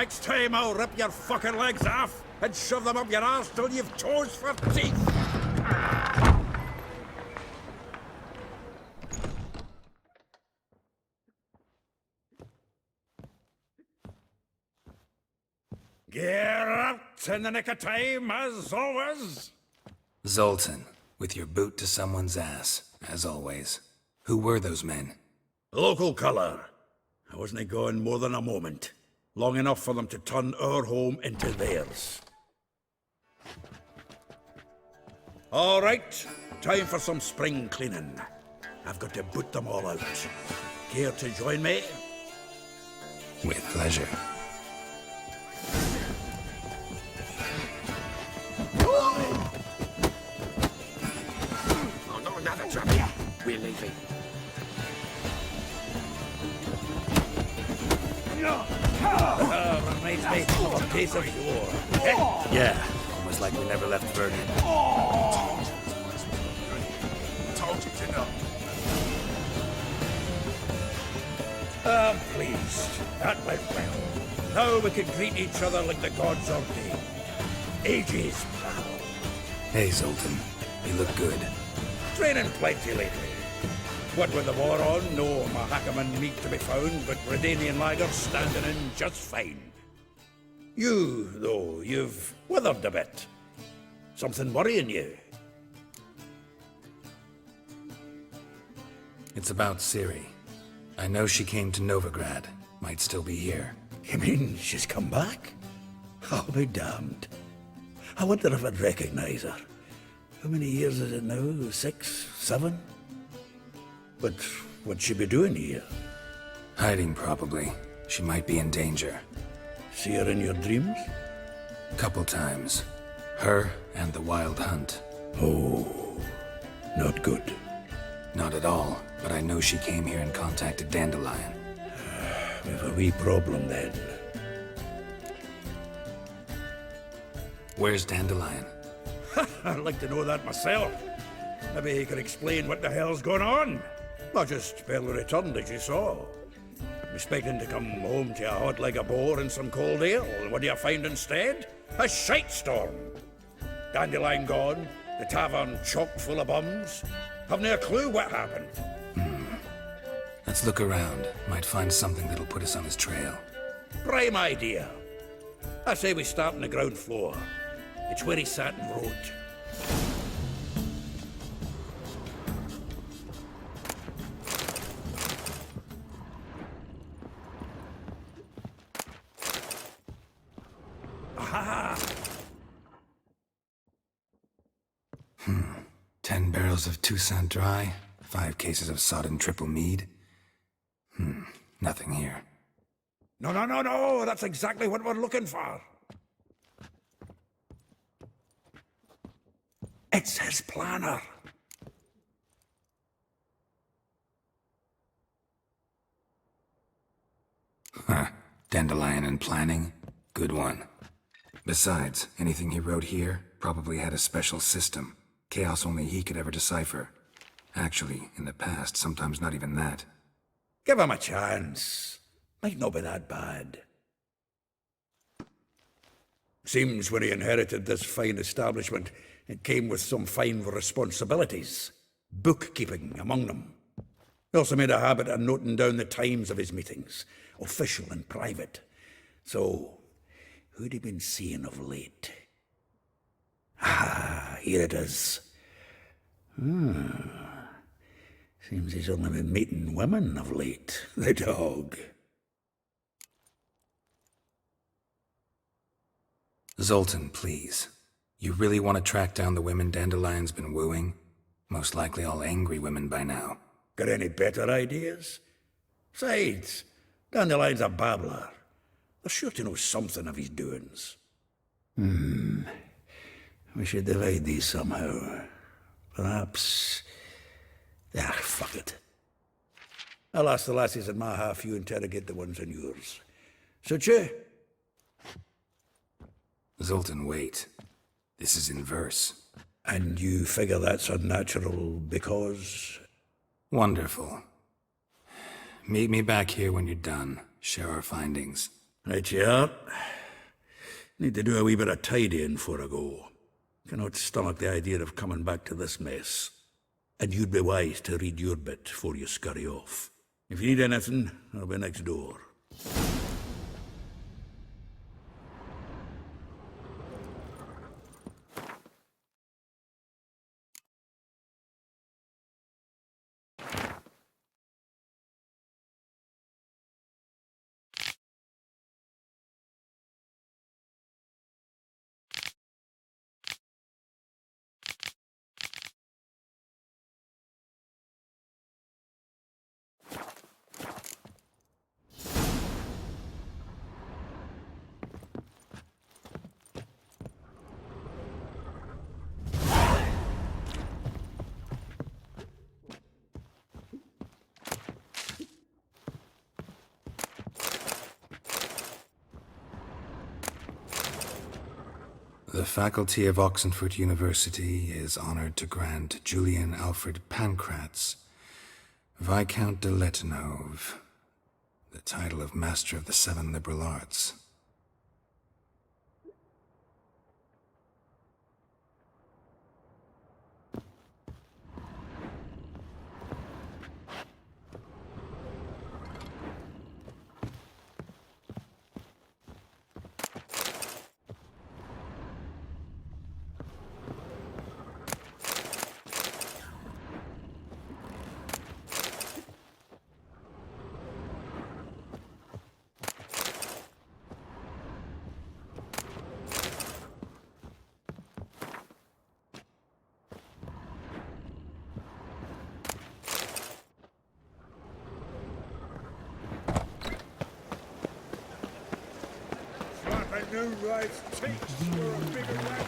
Next time I'll rip your fucking legs off and shove them up your arse till you've toes for teeth. Get up in the nick of time, as always. Zoltan, with your boot to someone's ass, as always. Who were those men? Local colour. I wasn't gone more than a moment. Long enough for them to turn our home into theirs. All right, time for some spring cleaning. I've got to boot them all out. Care to join me? With pleasure. Oh, no, another trouble. We're leaving. Reminds me of a piece of war. Yeah, almost like we never left Vernon. Told you to know. I'm pleased. That went well. Now we can greet each other like the gods ordained. Ages, pal. Hey, Zoltan. You look good. Training plenty lately. What with the war on, no Mahakaman meat to be found, but Redanian lagers standing in just fine. You, though, you've withered a bit. Something worrying you? It's about Ciri. I know she came to Novigrad. Might still be here. You mean she's come back? I'll be damned. I wonder if I'd recognize her. How many years is it now? 6, 7? But what'd she be doing here? Hiding, probably. She might be in danger. See her in your dreams? Couple times. Her and the Wild Hunt. Oh, not good. Not at all, but I know she came here and contacted Dandelion. We've a wee problem then. Where's Dandelion? I'd like to know that myself. Maybe he could explain what the hell's going on. I just barely returned, as you saw. I'm expecting to come home to a hot like a boar and some cold ale. And what do you find instead? A shite storm. Dandelion gone, the tavern chock full of bums. Haven't a clue what happened. Let's look around. Might find something that'll put us on his trail. Prime idea. I say we start on the ground floor. It's where he sat and wrote. Aha! 10 barrels of Toussaint Dry, 5 cases of sodden triple mead. Nothing here. No, that's exactly what we're looking for. It's his planner. Huh. Dandelion and planning? Good one. Besides, anything he wrote here probably had a special system. Chaos only he could ever decipher. Actually, in the past, sometimes not even that. Give him a chance. Might not be that bad. Seems when he inherited this fine establishment, it came with some fine responsibilities. Bookkeeping among them. He also made a habit of noting down the times of his meetings, official and private. So, who'd he been seeing of late? Ah, here it is. Seems he's only been meeting women of late, the dog. Zoltan, please. You really want to track down the women Dandelion's been wooing? Most likely all angry women by now. Got any better ideas? Besides, Dandelion's a babbler. They're sure to know something of his doings. We should divide these somehow. Perhaps... fuck it. I'll ask the lassies in my half, you interrogate the ones in yours. Suit you? Zoltan, wait. This is in verse. And you figure that's unnatural because... Wonderful. Meet me back here when you're done. Share our findings. Right you are. Need to do a wee bit of tidying before I go. Cannot stomach the idea of coming back to this mess. And you'd be wise to read your bit before you scurry off. If you need anything, I'll be next door. The faculty of Oxenford University is honored to grant Julian Alfred Pancratz, Viscount de Letonov, the title of Master of the Seven Liberal Arts. A new ride's teeth for a bigger whack.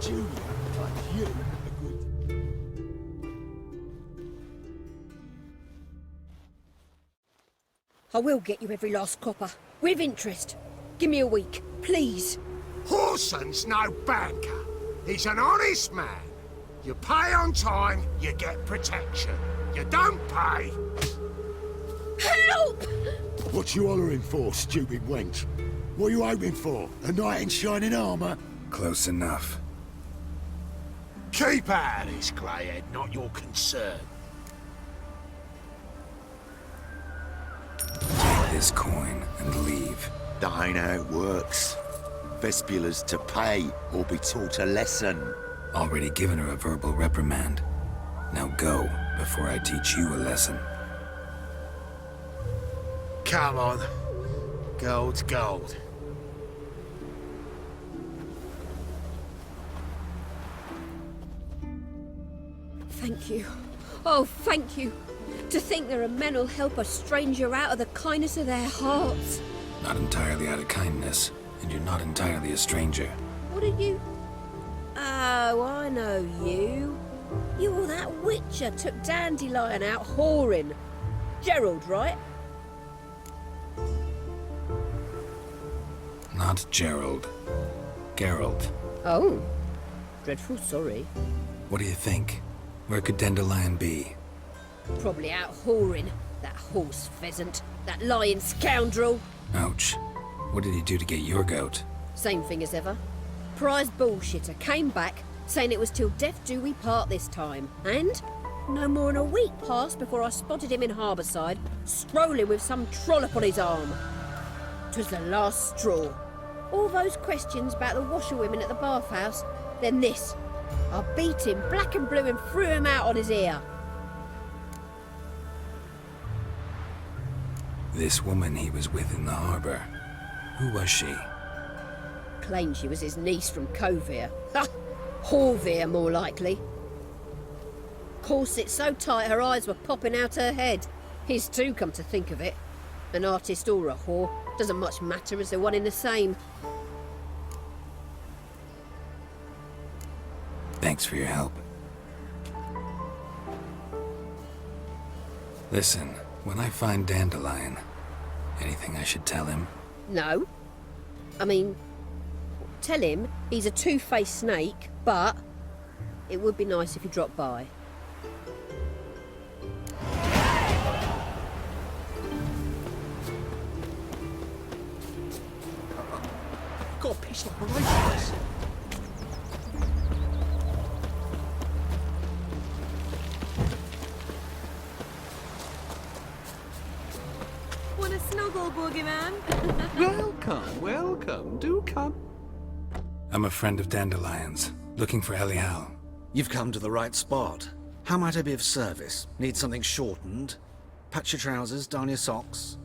Julia, like you, I will get you every last copper, with interest. Give me a week, please. Horson's no banker. He's an honest man. You pay on time, you get protection. You don't pay. Help! What you hollering for, stupid wench? What you hoping for? A knight in shining armour? Close enough. Keep out of this, greyhead, not your concern. Take this coin and leave. That ain't how it works. Vespula's to pay or be taught a lesson. Already given her a verbal reprimand. Now go, before I teach you a lesson. Come on. Gold's gold. Thank you. Oh, thank you. To think there are men who'll help a stranger out of the kindness of their hearts. Not entirely out of kindness, and you're not entirely a stranger. What are you? Oh, I know you. You're that witcher took Dandelion out whoring. Gerald, right? Not Gerald. Gerald. Oh. Dreadful sorry. What do you think? Where could Dandelion be? Probably out whoring. That horse pheasant. That lying scoundrel. Ouch. What did he do to get your goat? Same thing as ever. Prize bullshitter came back, saying it was till death do we part this time. And no more than a week passed before I spotted him in Harbourside, strolling with some trollop on his arm. 'Twas the last straw. All those questions about the washerwomen at the bathhouse, then this. I beat him black and blue and threw him out on his ear. This woman he was with in the harbour. Who was she? Claimed she was his niece from Kovir. Ha! Horvir, more likely. Corset so tight her eyes were popping out her head. His too, come to think of it. An artist or a whore doesn't much matter as they're one in the same. Thanks for your help. Listen, when I find Dandelion, anything I should tell him? No. I mean, tell him he's a two-faced snake, but it would be nice if he dropped by. got a piss like a racehorse. Want a snuggle, boogeyman? Welcome, welcome. Do come. I'm a friend of Dandelion's, looking for Elial. You've come to the right spot. How might I be of service? Need something shortened? Patch your trousers, darn your socks.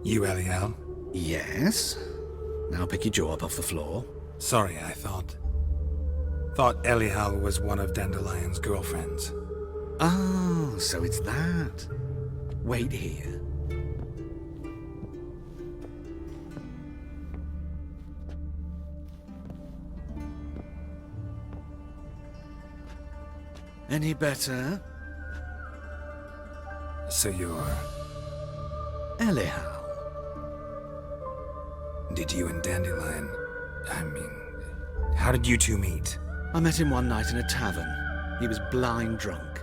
You Elial? Yes. Now pick your jaw up off the floor. Sorry, I thought Elial was one of Dandelion's girlfriends. Oh, so it's that. Wait here. Any better? So you're... Elial. Did you and Dandelion... how did you two meet? I met him one night in a tavern. He was blind drunk.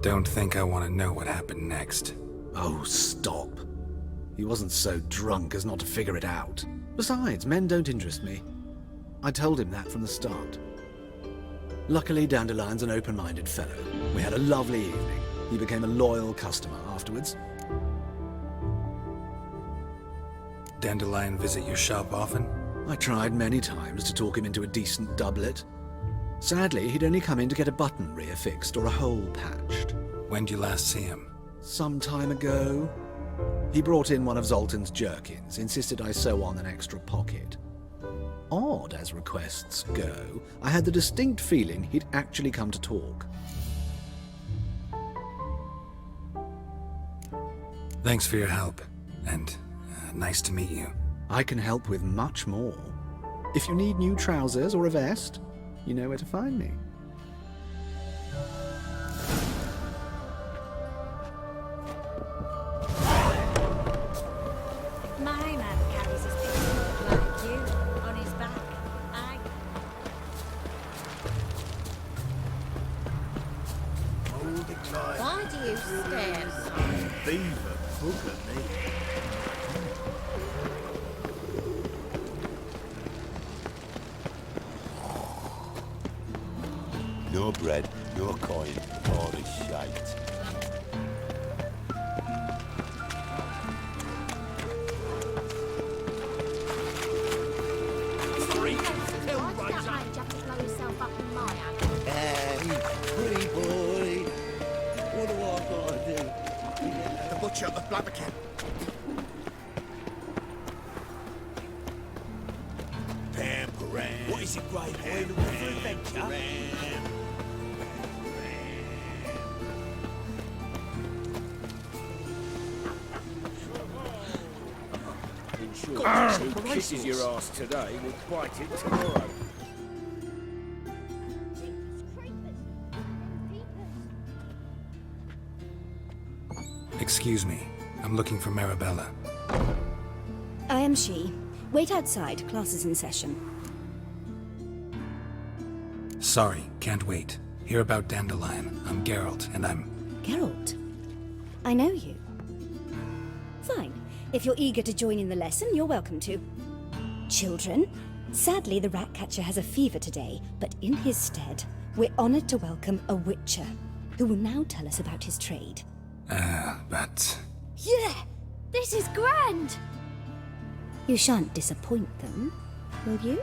Don't think I want to know what happened next. Oh, stop. He wasn't so drunk as not to figure it out. Besides, men don't interest me. I told him that from the start. Luckily, Dandelion's an open-minded fellow. We had a lovely evening. He became a loyal customer afterwards. Dandelion visit your shop often? I tried many times to talk him into a decent doublet. Sadly, he'd only come in to get a button rear fixed or a hole patched. When'd you last see him? Some time ago. He brought in one of Zoltan's jerkins, insisted I sew on an extra pocket. Odd as requests go, I had the distinct feeling he'd actually come to talk. Thanks for your help, and nice to meet you. I can help with much more. If you need new trousers or a vest, you know where to find me. My man carries his pistol like you on his back. Hold it tight. Why do you stare so? Beaver bugger me. No bread, no coin, all this shite. Pretty boy. What do I gotta do? The butcher of Blabbercamp. Pamperan. What is it, Grey Boy? Looking for adventure? Who kisses your ass today will bite it tomorrow. Excuse me, I'm looking for Marabella. I am she. Wait outside. Class is in session. Sorry, can't wait. Hear about Dandelion. I'm Geralt, and I'm... Geralt, I know you. Fine. If you're eager to join in the lesson, you're welcome to. Children, sadly the Ratcatcher has a fever today, but in his stead, we're honored to welcome a Witcher, who will now tell us about his trade. but... Yeah! This is grand! You shan't disappoint them, will you?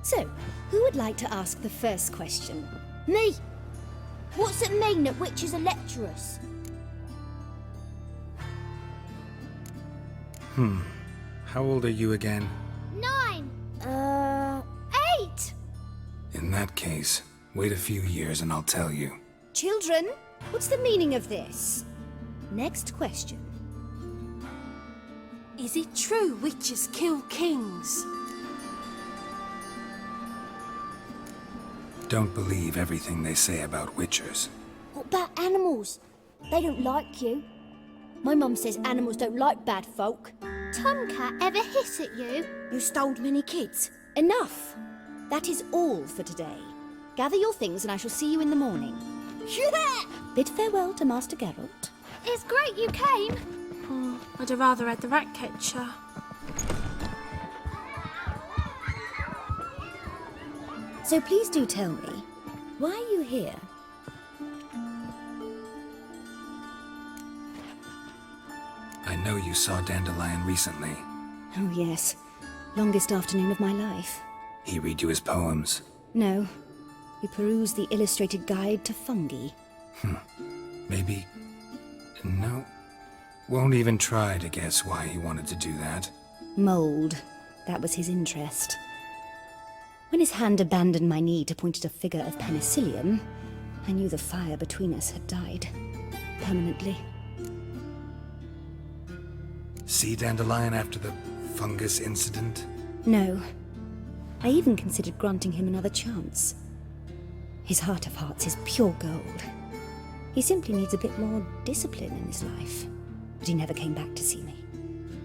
So, who would like to ask the first question? Me! What's it mean that witches are lecturers? How old are you again? 9! 8! In that case, wait a few years and I'll tell you. Children, what's the meaning of this? Next question. Is it true witches kill kings? Don't believe everything they say about witchers. What about animals? They don't like you. My mum says animals don't like bad folk. Tomcat ever hiss at you? You stole many kids. Enough! That is all for today. Gather your things and I shall see you in the morning. Yeah! Bid farewell to Master Geralt. It's great you came. Oh, I'd have rather had the rat catcher. So please do tell me, why are you here? I know you saw Dandelion recently. Oh yes, longest afternoon of my life. He read you his poems. No, we perused the illustrated guide to fungi. Maybe... No. Won't even try to guess why he wanted to do that. Mold, that was his interest. When his hand abandoned my knee to point at a figure of penicillium, I knew the fire between us had died. Permanently. See Dandelion after the fungus incident? No. I even considered granting him another chance. His heart of hearts is pure gold. He simply needs a bit more discipline in his life. But he never came back to see me.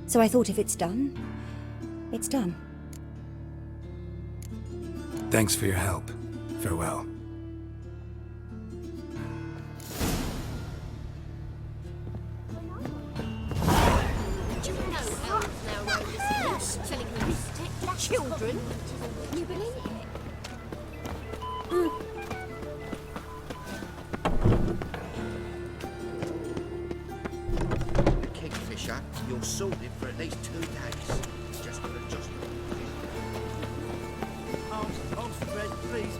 So I thought if it's done, it's done. Thanks for your help. Farewell. Children? You believe it? Kingfisher, you're sorted for at least 2 days. Just got to just... Arms, Fred, please.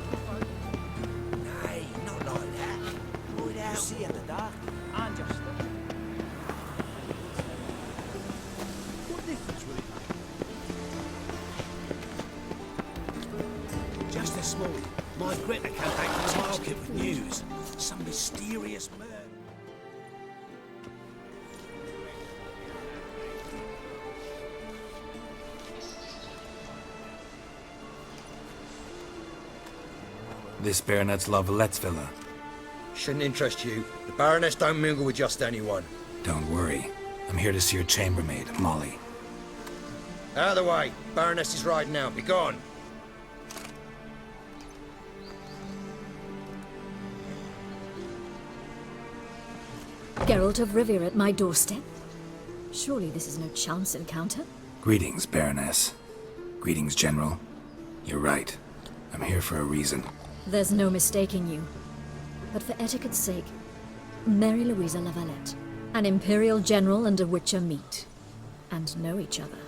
Nay, not like that. Right out. You see in the dark. I'm just... What difference will it make? Just this morning, my Greta came back from the market with news. Some mysterious murder. This Baronet's La Vallette's villa. Shouldn't interest you. The Baroness don't mingle with just anyone. Don't worry. I'm here to see your chambermaid, Molly. Out of the way. Baroness is riding out. Be gone. Geralt of Rivia at my doorstep? Surely this is no chance encounter? Greetings, Baroness. Greetings, General. You're right. I'm here for a reason. There's no mistaking you. But for etiquette's sake, Mary Louisa La Valette, an Imperial General and a Witcher meet, and know each other.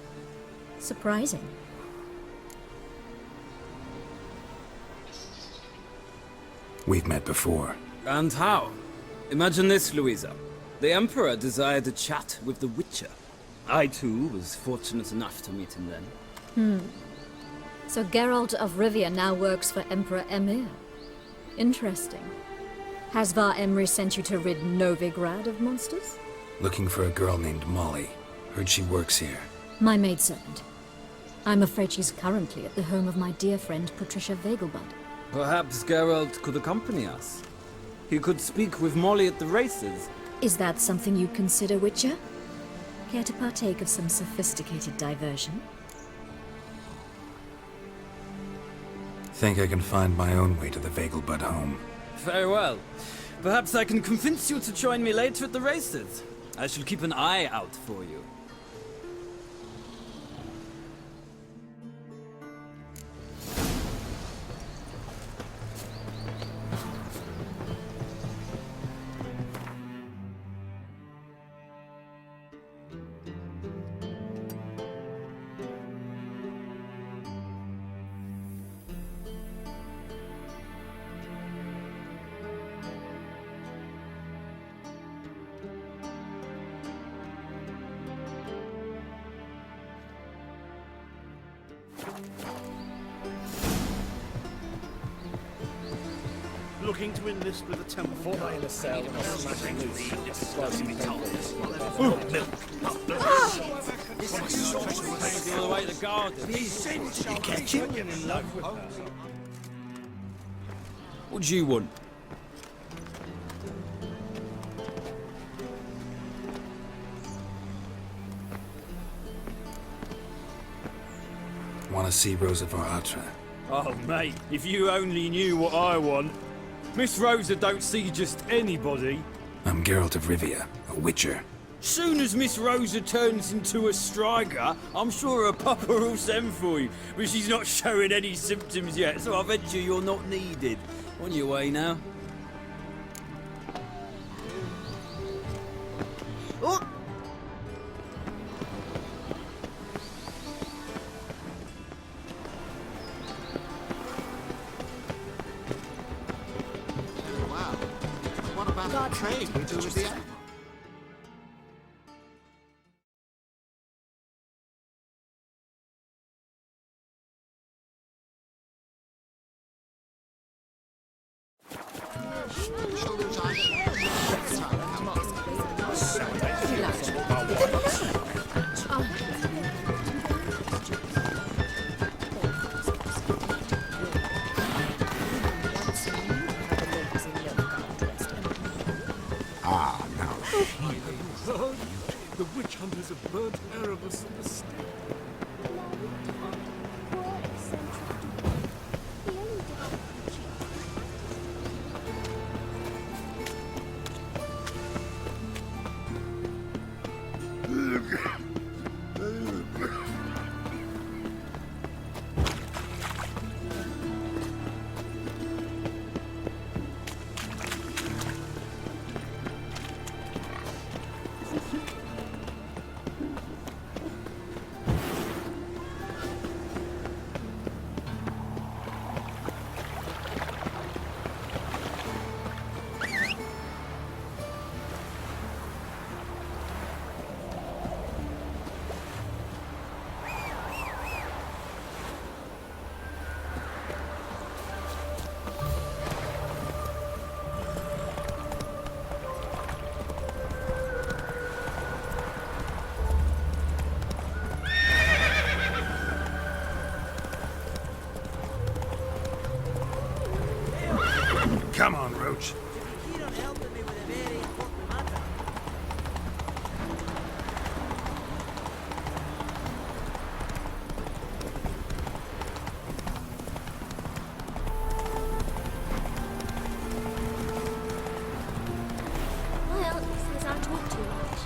Surprising. We've met before. And how? Imagine this, Louisa. The Emperor desired a chat with the Witcher. I, too, was fortunate enough to meet him then. So Geralt of Rivia now works for Emperor Emir. Interesting. Has Var Emry sent you to rid Novigrad of monsters? Looking for a girl named Molly. Heard she works here. My maidservant. I'm afraid she's currently at the home of my dear friend Patricia Vegelbud. Perhaps Geralt could accompany us. He could speak with Molly at the races. Is that something you'd consider, Witcher? Care to partake of some sophisticated diversion? Think I can find my own way to the Vegelbud home. Very well. Perhaps I can convince you to join me later at the races. I shall keep an eye out for you. Looking to enlist with a temple. Fortnight in a cell and a smashing loose. All the way to the garden. You catch him? In love with her. What do you want? Want to see Rosa Var Atra? Oh, mate, if you only knew what I want. Miss Rosa don't see just anybody. I'm Geralt of Rivia, a witcher. Soon as Miss Rosa turns into a striker, I'm sure her papa will send for you. But she's not showing any symptoms yet, so I venture you're not needed. On your way now. Oh! Wow. What about the trade we do with the animal? Ah, now The witch hunters have burnt Erebus in the stake. Come on, Roach. Well, he says I talk too much.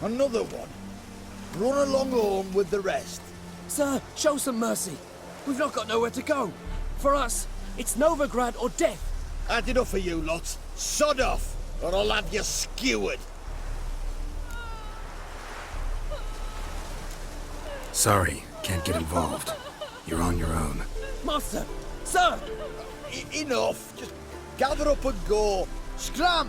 Another one. Run along home with the rest. Sir, show some mercy. We've not got nowhere to go. For us, it's Novigrad or death. Had enough of you lots. Sod off, or I'll have you skewered. Sorry, can't get involved. You're on your own. Master! Sir! Enough. Just gather up and go. Scram!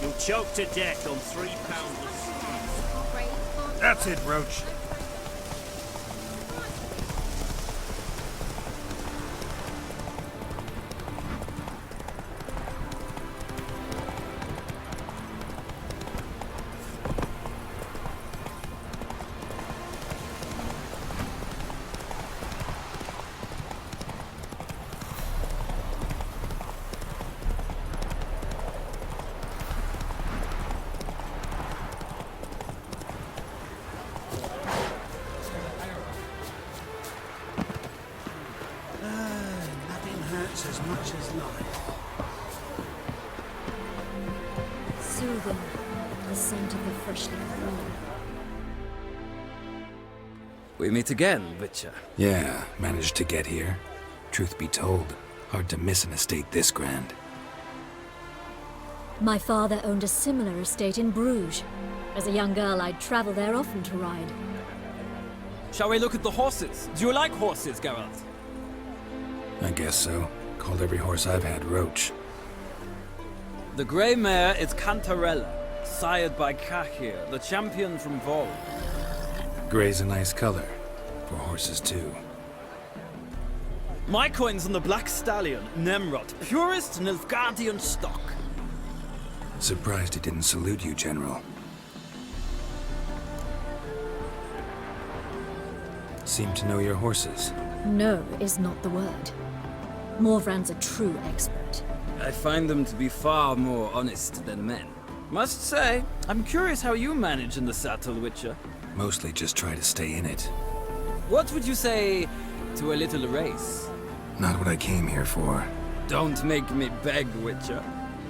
You'll choke to death on 3 pounders. That's it, Roach. As much as life. Soothing, the scent of the freshly grown. We meet again, Witcher. Yeah, managed to get here. Truth be told, hard to miss an estate this grand. My father owned a similar estate in Bruges. As a young girl, I'd travel there often to ride. Shall we look at the horses? Do you like horses, Geralt? I guess so. Called every horse I've had Roach. The grey mare is Cantarella. sired by Kahir, the champion from Vol. Gray's a nice color. For horses, too. My coin's on the Black Stallion, Nemrod, purest Nilfgaardian stock. Surprised he didn't salute you, General. Seem to know your horses. No is not the word. Morvran's a true expert. I find them to be far more honest than men. Must say, I'm curious how you manage in the saddle, Witcher. Mostly just try to stay in it. What would you say to a little race? Not what I came here for. Don't make me beg, Witcher.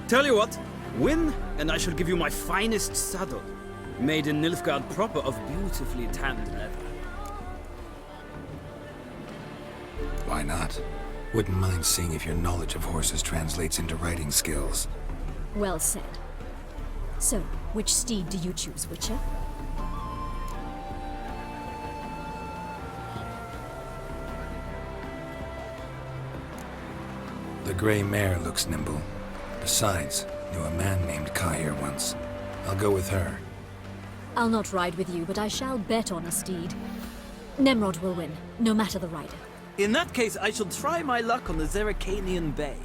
Tell you what, win, and I shall give you my finest saddle. Made in Nilfgaard proper of beautifully tanned leather. Why not? Wouldn't mind seeing if your knowledge of horses translates into riding skills. Well said. So, which steed do you choose, Witcher? The gray mare looks nimble. Besides, knew a man named Kahir once. I'll go with her. I'll not ride with you, but I shall bet on a steed. Nemrod will win, no matter the rider. In that case, I shall try my luck on the Zeracanian Bay.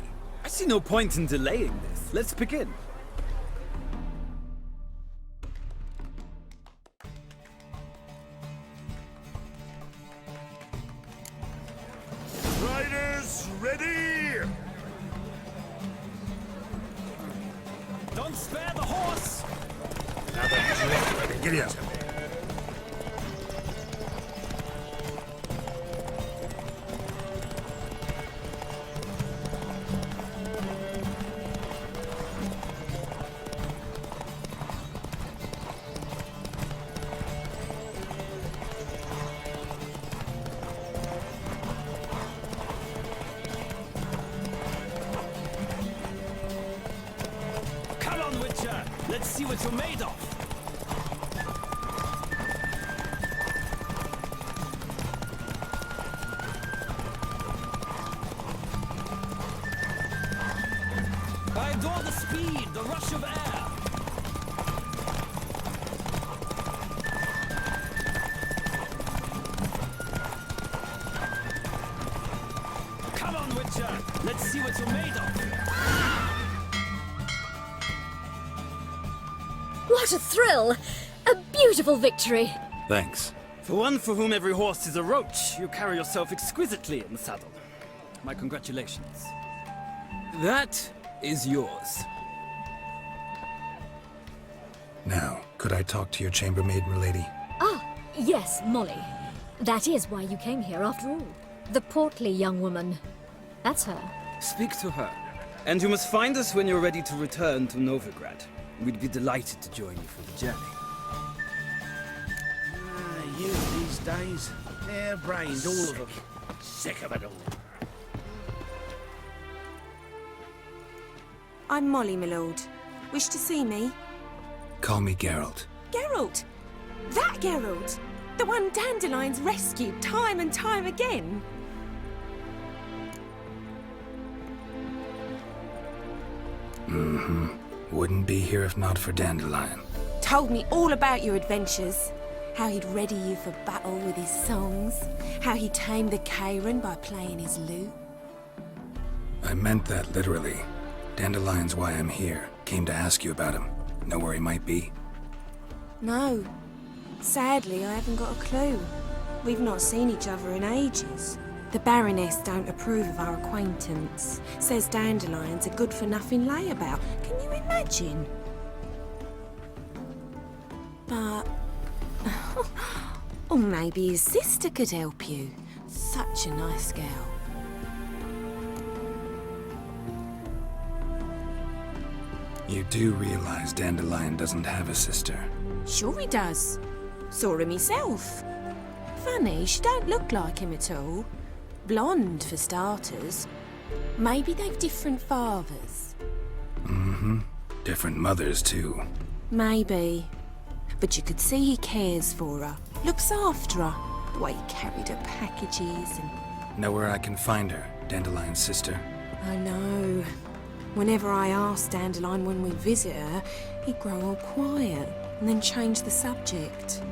I see no point in delaying this. Let's begin. Riders, ready! Don't spare the horse! Now then, ready, giddy up. Come on, Witcher! Let's see what you're made of! I adore the speed, the rush of air! Come on, Witcher! Let's see what you're made of! What a thrill! A beautiful victory! Thanks. For one for whom every horse is a roach, you carry yourself exquisitely in the saddle. My congratulations. That is yours. Now, could I talk to your chambermaid, milady? Ah, yes, Molly. That is why you came here after all. The portly young woman. That's her. Speak to her. And you must find us when you're ready to return to Novigrad. We'd be delighted to join you for the journey. Youth these days, hair-brained, all of them. Sick of it all. I'm Molly, my lord. Wish to see me? Call me Geralt. Geralt! That Geralt! The one Dandelion's rescued time and time again! Mm-hmm. Wouldn't be here if not for Dandelion. Told me all about your adventures. How he'd ready you for battle with his songs. How he tamed the Kairan by playing his lute. I meant that literally. Dandelion's why I'm here. Came to ask you about him. Know where he might be? No. Sadly, I haven't got a clue. We've not seen each other in ages. The Baroness don't approve of our acquaintance. Says Dandelion's a good-for-nothing layabout. Can you imagine? But... or maybe his sister could help you. Such a nice girl. You do realize Dandelion doesn't have a sister? Sure he does. Saw him himself. Funny, she don't look like him at all. Blonde, for starters. Maybe they've different fathers. Mm-hmm. Different mothers, too. Maybe. But you could see he cares for her. Looks after her. The way he carried her packages and... Know where I can find her, Dandelion's sister? I know. Whenever I asked Dandelion when we'd visit her, he'd grow all quiet and then change the subject.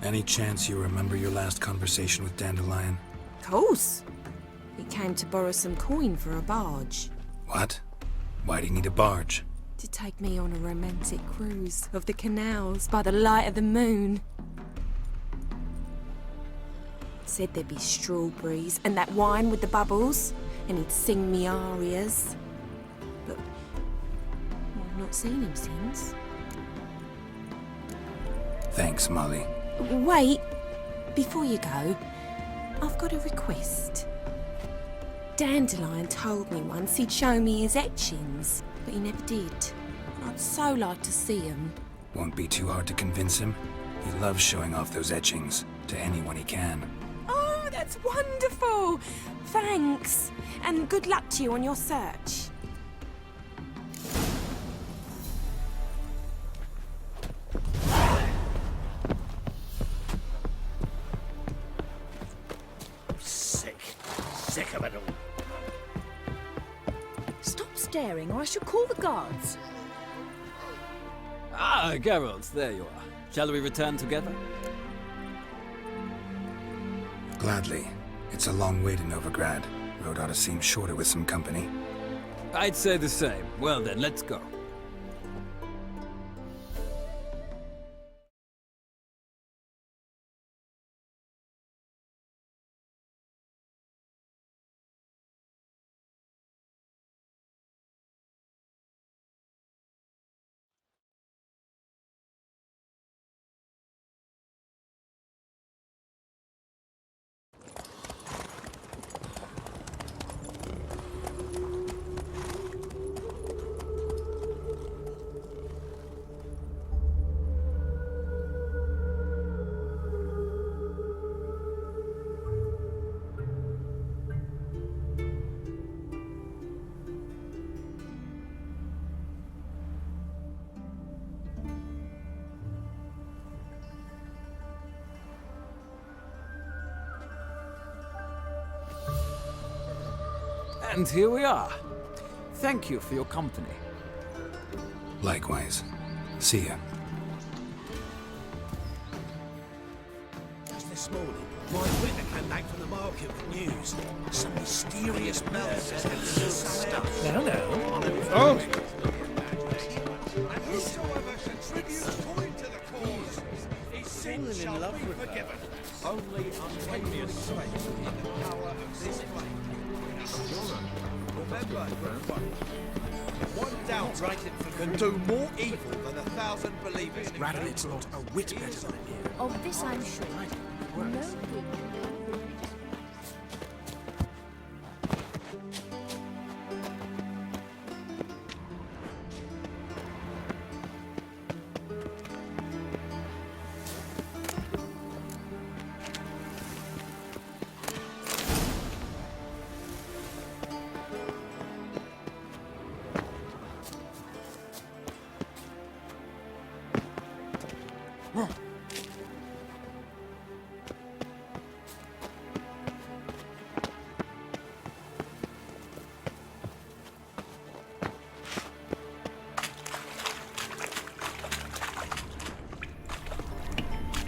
Any chance you remember your last conversation with Dandelion? Course. He came to borrow some coin for a barge. What? Why'd he need a barge? To take me on a romantic cruise of the canals by the light of the moon. Said there'd be strawberries and that wine with the bubbles, and he'd sing me arias. But I've not seen him since. Thanks, Molly. Wait, before you go, I've got a request. Dandelion told me once he'd show me his etchings, but he never did. And I'd so like to see them. Won't be too hard to convince him. He loves showing off those etchings to anyone he can. Oh, that's wonderful! Thanks, and good luck to you on your search. Sick of it all. Stop staring, or I shall call the guards. Ah, Geralt, there you are. Shall we return together? Gladly. It's a long way to Novigrad. Road ought to seem shorter with some company. I'd say the same. Well then, let's go. And here we are. Thank you for your company. Likewise. See ya. Just this morning, my witness came back from the market with news. Some mysterious murders and stuff. Oh! And whosoever contributes coin to the cause, his sin shall be forgiven. Only untenuous faith in the power of this flame. Remember, one doubter can do more evil than 1,000 believers. Radovit's not a whit better than you. Of this I'm sure. No weak.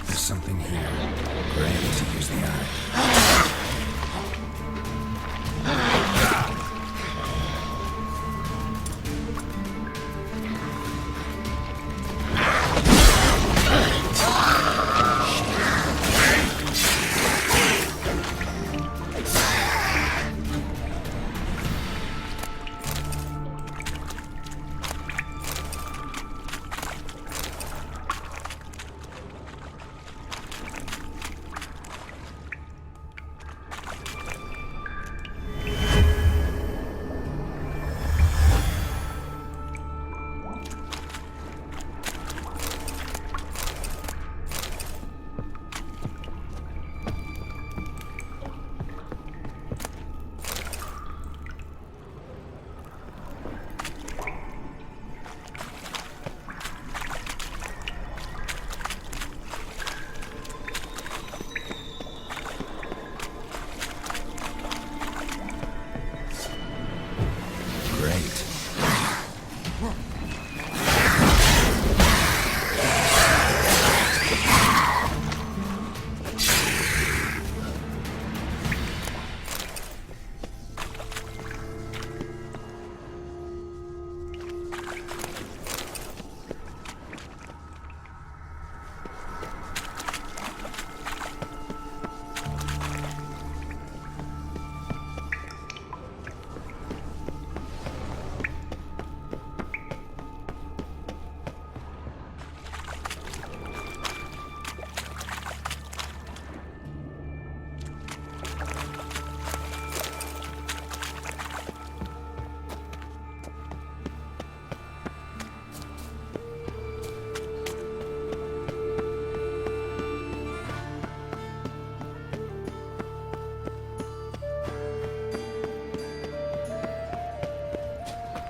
There's something here. Great to use the eye.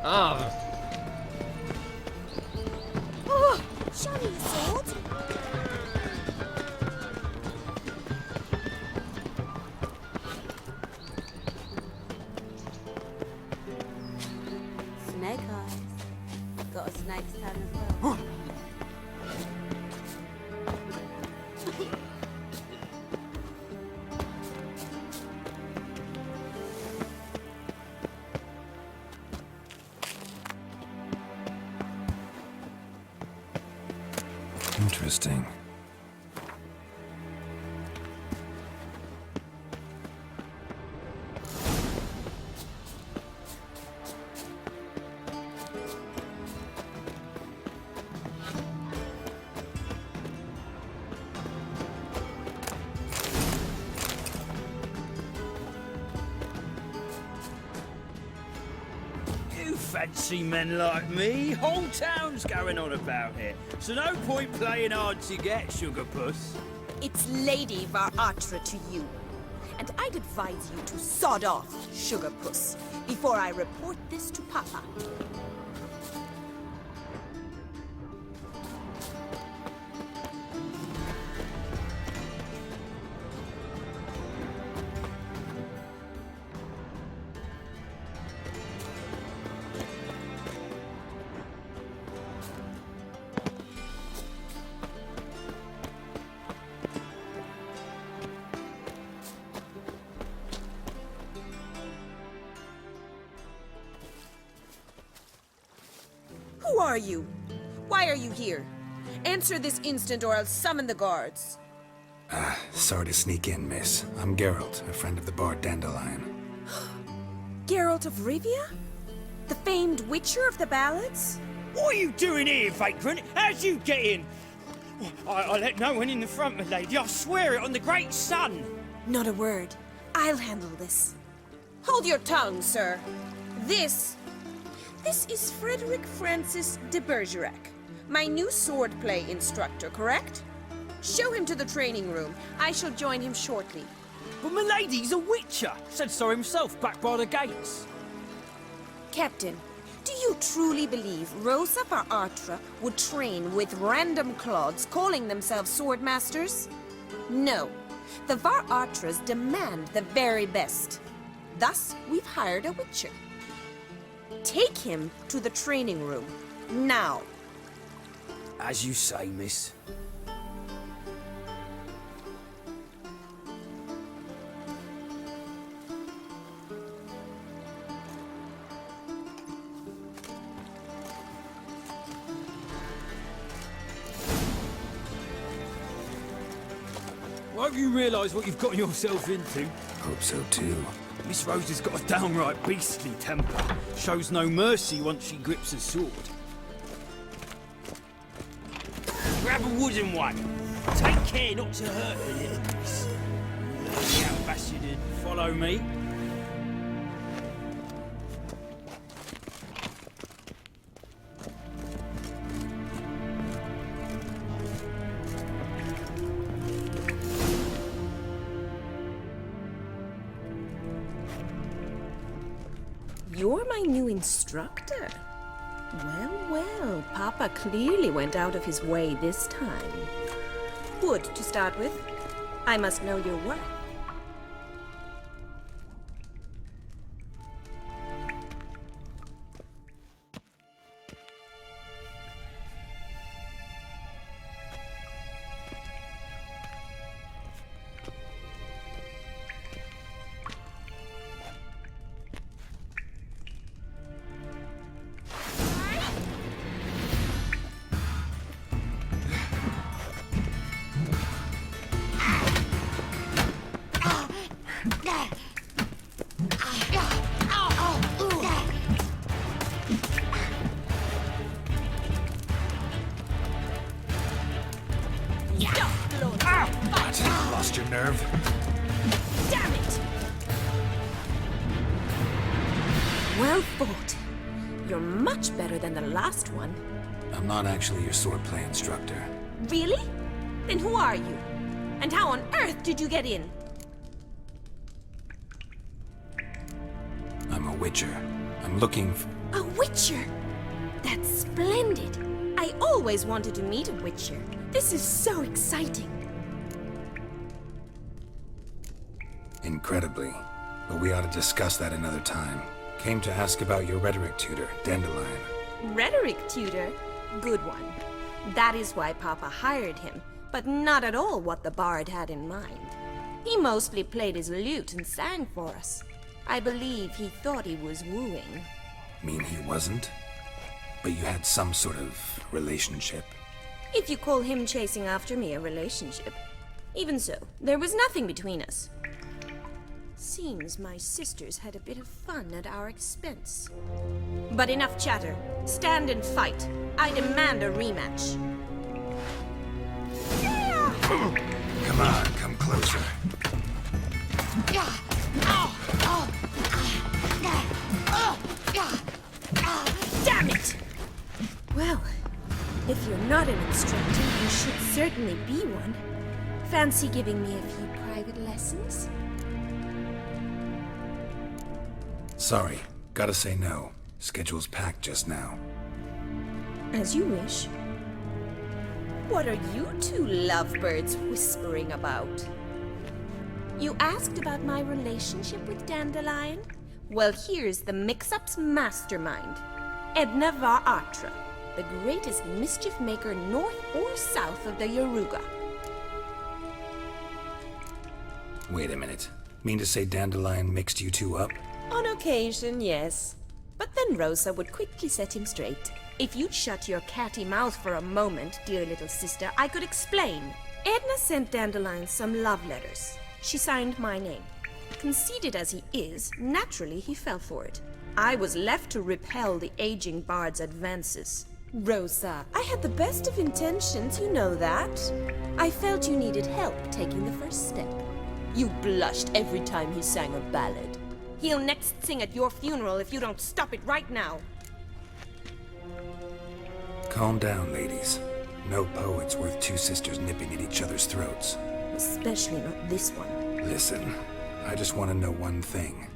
Ah. Oh, show me your sword. Snake eyes. Got a snake's tongue as well. Interesting. You fancy men like me? Whole town's going on about it. So no point playing hard to get, Sugar Puss. It's Lady Varatra to you. And I'd advise you to sod off, Sugar Puss, before I report this to Papa. Who are you? Why are you here? Answer this instant or I'll summon the guards. Sorry to sneak in, miss. I'm Geralt, a friend of the bard Dandelion. Geralt of Rivia? The famed witcher of the ballads? What are you doing here, vagrant? How'd you get in? I let no one in the front, my lady. I swear it on the great sun. Not a word. I'll handle this. Hold your tongue, sir. This is Frederick Francis de Bergerac, my new swordplay instructor, correct? Show him to the training room. I shall join him shortly. But my lady's a witcher. Said so himself back by the gates. Captain, do you truly believe Rosa Varatra would train with random clods calling themselves sword masters? No. The Varatras demand the very best. Thus, we've hired a witcher. Take him to the training room, now. As you say, miss. Won't you realise what you've gotten yourself into? Hope so too. Miss Rose has got a downright beastly temper. Shows no mercy once she grips a sword. Grab a wooden one. Take care not to hurt the little miss. The ambassador, follow me. You're my new instructor. Well, Papa clearly went out of his way this time. Wood, to start with. I must know your worth. Lost your nerve? Damn it! Well fought. You're much better than the last one. I'm not actually your swordplay instructor. Really? Then who are you? And how on earth did you get in? I'm a witcher. I'm looking A witcher! That's splendid! I always wanted to meet a witcher. This is so exciting. Incredibly. But we ought to discuss that another time. Came to ask about your rhetoric tutor, Dandelion. Rhetoric tutor? Good one. That is why Papa hired him, but not at all what the bard had in mind. He mostly played his lute and sang for us. I believe he thought he was wooing. Mean he wasn't? But you had some sort of relationship? If you call him chasing after me a relationship. Even so, there was nothing between us. Seems my sisters had a bit of fun at our expense. But enough chatter. Stand and fight. I demand a rematch. Come on, come closer. Damn it! Well, if you're not an instructor, you should certainly be one. Fancy giving me a few private lessons? Sorry, gotta say no. Schedule's packed just now. As you wish. What are you two lovebirds whispering about? You asked about my relationship with Dandelion? Well, here's the mix-up's mastermind. Edna var Atra, the greatest mischief maker north or south of the Yaruga. Wait a minute. Mean to say Dandelion mixed you two up? On occasion, yes. But then Rosa would quickly set him straight. If you'd shut your catty mouth for a moment, dear little sister, I could explain. Edna sent Dandelion some love letters. She signed my name. Conceited as he is, naturally he fell for it. I was left to repel the aging bard's advances. Rosa, I had the best of intentions, you know that. I felt you needed help taking the first step. You blushed every time he sang a ballad. He'll next sing at your funeral if you don't stop it right now. Calm down, ladies. No poet's worth two sisters nipping at each other's throats. Especially not this one. Listen, I just want to know one thing.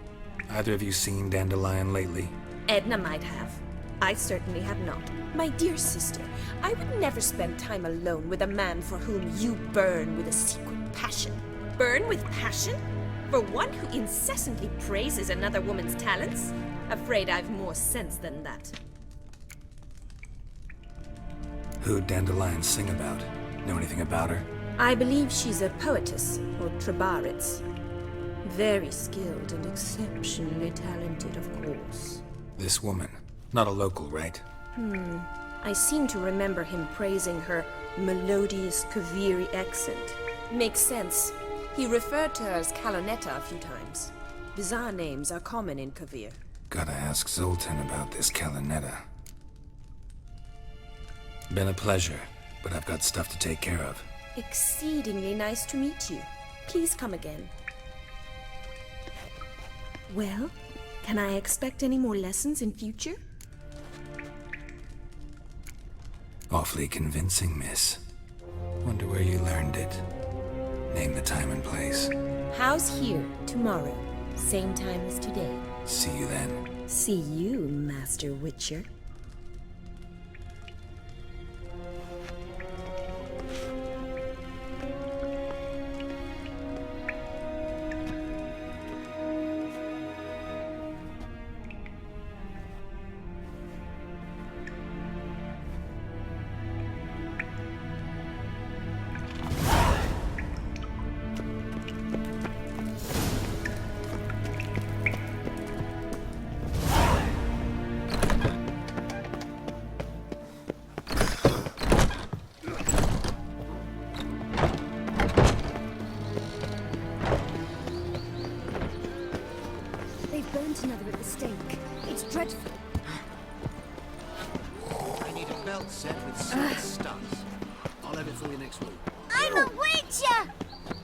Either of you seen Dandelion lately? Edna might have. I certainly have not. My dear sister, I would never spend time alone with a man for whom you burn with a secret passion. Burn with passion? For one who incessantly praises another woman's talents? Afraid I've more sense than that. Who'd Dandelion sing about? Know anything about her? I believe she's a poetess, or trabaritz. Very skilled and exceptionally talented, of course. This woman. Not a local, right? I seem to remember him praising her melodious Kaviri accent. Makes sense. He referred to her as Kalonetta a few times. Bizarre names are common in Kavir. Gotta ask Zoltan about this Kalonetta. Been a pleasure, but I've got stuff to take care of. Exceedingly nice to meet you. Please come again. Well, can I expect any more lessons in future? Awfully convincing, miss. Wonder where you learned it. Name the time and place. House here, tomorrow. Same time as today. See you then. See you, Master Witcher. Another at the stake. It's dreadful. I need a belt set with silk studs. I'll have it for you next week. I'm a witcher!